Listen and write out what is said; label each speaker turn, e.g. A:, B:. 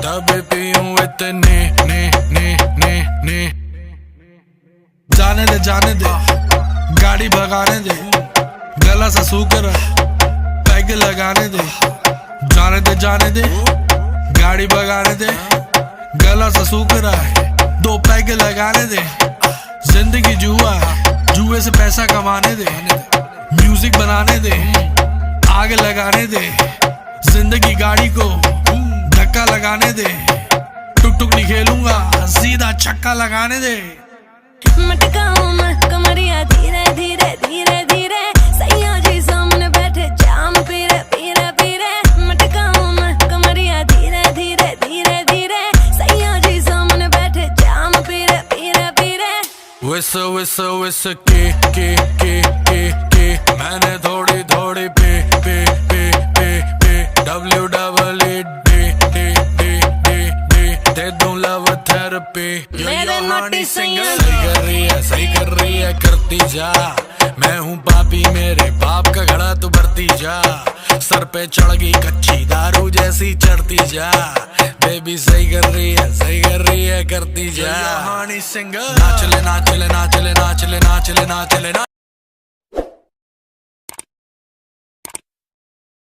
A: तभी पीऊं इतने ने जाने दे गाड़ी भगाने दे, गला सा सूख रहा पैग लगाने दे। जाने दे गाड़ी भगाने दे, गला सा सूख रहा है 2 पैग लगाने दे। जिंदगी जुआ है, जुए से पैसा कमाने दे, म्यूजिक बनाने दे, आग लगाने दे। जिंदगी गाड़ी को धक्का लगाने दे, टुक टुक नहीं खेलूंगा सीधा छक्का लगाने दे।
B: मटकाऊं मैं कमरिया धीरे धीरे धीरे धीरे, सैया जी सामने बैठे जाम पीरे पीरे पीरे। मटकाऊं मैं कमरिया धीरे धीरे धीरे धीरे, सैया जी सामने बैठे जाम पीरे पीरे पीरे।
A: विस के मैंने थोड़ी थोड़ी पे दे दूं लव थेरेपी।
B: मेरे नोटी सैया
A: सही कर रही है करती जा। मैं हूँ पापी मेरे बाप का घड़ा तू भरती जा। सर पे चढ़ गई कच्ची दारू जैसी चढ़ती जा। बेबी सही कर रही है करती जा। हानी सिंगर नाचले